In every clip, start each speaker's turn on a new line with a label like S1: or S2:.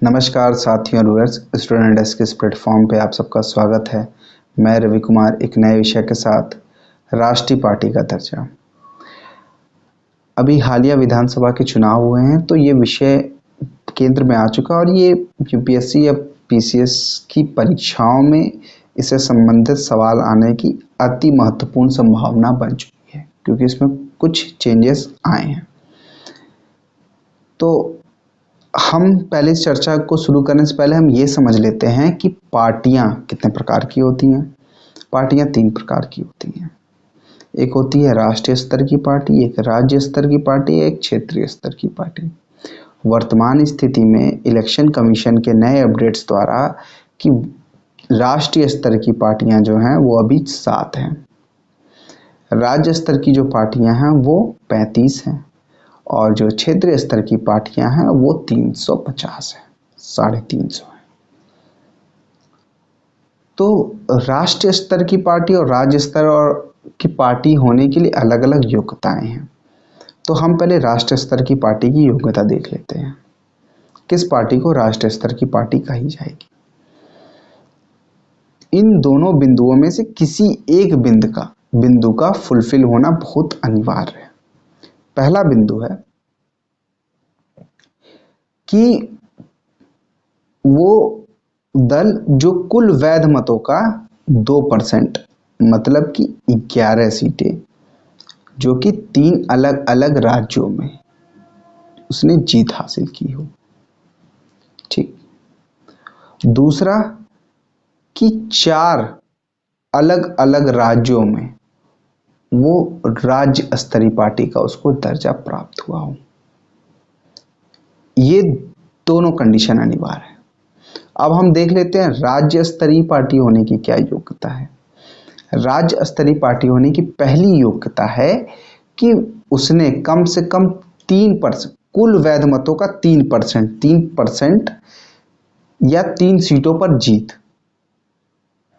S1: नमस्कार साथियों, viewers, student desk के इस प्लेटफॉर्म पे आप सबका स्वागत है। मैं रवि कुमार एक नए विषय के साथ राष्ट्रीय पार्टी का दर्जा। अभी हालिया विधानसभा के चुनाव हुए हैं तो ये विषय केंद्र में आ चुका और ये यूपीएससी या पीसीएस की परीक्षाओं में इससे संबंधित सवाल आने की अति महत्वपूर्ण संभावना बन चुकी है, क्योंकि इसमें कुछ चेंजेस आए हैं। तो हम पहले इस चर्चा को शुरू करने से पहले हम ये समझ लेते हैं कि पार्टियां कितने प्रकार की होती हैं। पार्टियां 3 प्रकार की होती हैं। एक होती है राष्ट्रीय स्तर की पार्टी, एक राज्य स्तर की पार्टी, एक क्षेत्रीय स्तर की पार्टी। वर्तमान स्थिति में इलेक्शन कमीशन के नए अपडेट्स द्वारा कि राष्ट्रीय स्तर की पार्टियां जो हैं वो अभी 7 हैं। राज्य स्तर की जो पार्टियां हैं वो 35 हैं और जो क्षेत्रीय स्तर की पार्टियां हैं वो 350 है, 350 है। तो राष्ट्रीय स्तर की पार्टी और राज्य स्तर और की पार्टी होने के लिए अलग अलग योग्यताएं हैं। तो हम पहले राष्ट्रीय स्तर की पार्टी की योग्यता देख लेते हैं। किस पार्टी को राष्ट्रीय स्तर की पार्टी कही जाएगी? इन दोनों बिंदुओं में से किसी एक बिंदु का फुलफिल होना बहुत अनिवार्य है। पहला बिंदु है कि वो दल जो कुल वैध मतों का 2%, मतलब कि 11 सीटें, जो कि 3 अलग अलग राज्यों में उसने जीत हासिल की हो। ठीक। दूसरा कि 4 अलग अलग राज्यों में वो राज्य स्तरीय पार्टी का उसको दर्जा प्राप्त हुआ हो। ये दोनों कंडीशन अनिवार्य है। अब हम देख लेते हैं राज्य स्तरीय पार्टी होने की क्या योग्यता है। राज्य स्तरीय पार्टी होने की पहली योग्यता है कि उसने कम से कम 3%, कुल वैध मतों का 3% या 3 सीटों पर जीत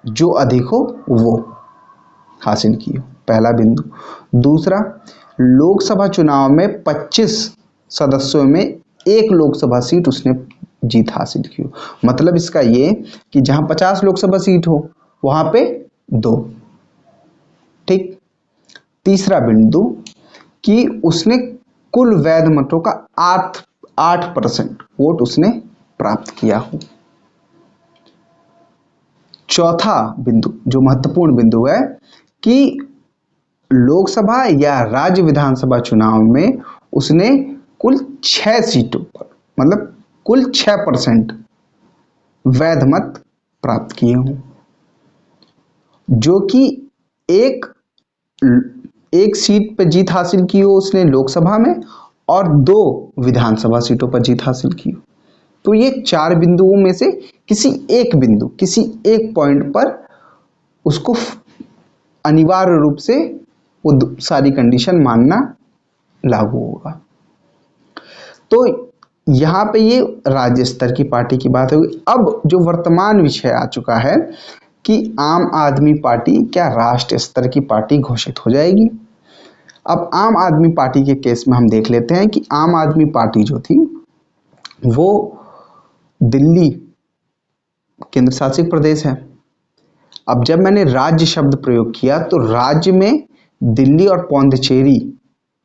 S1: जो अधिक हो वो हासिल की हो। पहला बिंदु। दूसरा, लोकसभा चुनाव में 25 सदस्यों में एक लोकसभा सीट उसने जीत हासिल की हो। मतलब इसका ये कि जहां 50 लोकसभा सीट हो वहां पे 2। ठीक। तीसरा बिंदु कि उसने कुल वैध मतों का 8% वोट उसने प्राप्त किया हो। चौथा बिंदु जो महत्वपूर्ण बिंदु है कि लोकसभा या राज्य विधानसभा चुनाव में उसने कुल 6 सीटों पर, मतलब कुल 6% वैध मत प्राप्त किए हों, जो कि एक सीट पर जीत हासिल की हो उसने लोकसभा में और 2 विधानसभा सीटों पर जीत हासिल की हो। तो ये 4 बिंदुओं में से किसी एक पॉइंट पर उसको अनिवार्य रूप से वो सारी कंडीशन मानना लागू होगा। तो यहाँ पे ये राज्य स्तर की पार्टी की बात होगी। अब जो वर्तमान विषय आ चुका है कि आम आदमी पार्टी क्या राष्ट्रीय स्तर की पार्टी घोषित हो जाएगी। अब आम आदमी पार्टी के केस में हम देख लेते हैं कि आम आदमी पार्टी जो थी वो दिल्ली केंद्र शासित प्रदेश है। अब जब मैंने राज्य शब्द प्रयोग किया तो राज्य में दिल्ली और पौंडीचेरी,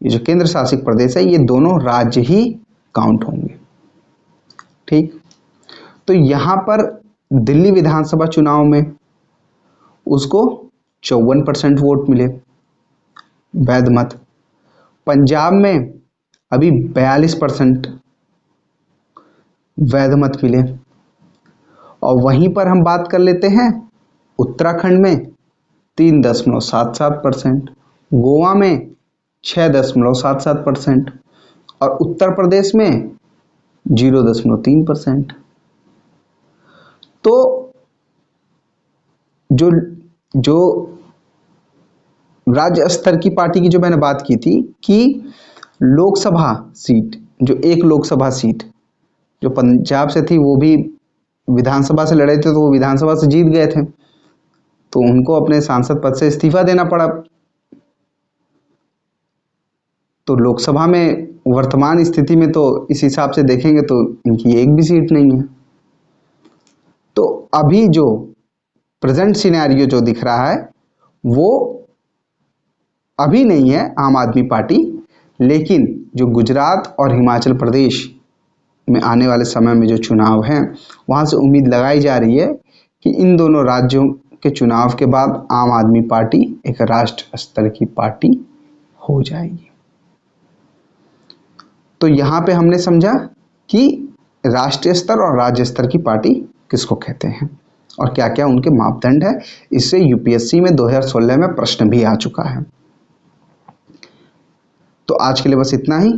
S1: ये जो केंद्र शासित प्रदेश है, ये दोनों राज्य ही काउंट होंगे। ठीक। तो यहां पर दिल्ली विधानसभा चुनाव में उसको 54% वोट मिले वैध मत। पंजाब में अभी 42% वैध मत मिले। और वहीं पर हम बात कर लेते हैं उत्तराखंड में 3.77%, गोवा में 6.77% और उत्तर प्रदेश में 0.3%। तो जो राज्य स्तर की पार्टी की जो मैंने बात की थी कि लोकसभा सीट, जो एक लोकसभा सीट जो पंजाब से थी वो भी विधानसभा से लड़े थे, तो वो विधानसभा से जीत गए थे, तो उनको अपने सांसद पद से इस्तीफा देना पड़ा। तो लोकसभा में वर्तमान स्थिति में तो इस हिसाब से देखेंगे तो इनकी एक भी सीट नहीं है। तो अभी जो प्रेजेंट सिनेरियो जो दिख रहा है वो अभी नहीं है आम आदमी पार्टी, लेकिन जो गुजरात और हिमाचल प्रदेश में आने वाले समय में जो चुनाव हैं वहाँ से उम्मीद लगाई जा रही है कि इन दोनों राज्यों के चुनाव के बाद आम आदमी पार्टी एक राष्ट्र स्तर की पार्टी हो जाएगी। तो यहाँ पे हमने समझा कि राष्ट्रीय स्तर और राज्य स्तर की पार्टी किसको कहते हैं और क्या क्या उनके मापदंड है। इससे यूपीएससी में 2016 में प्रश्न भी आ चुका है। तो आज के लिए बस इतना ही।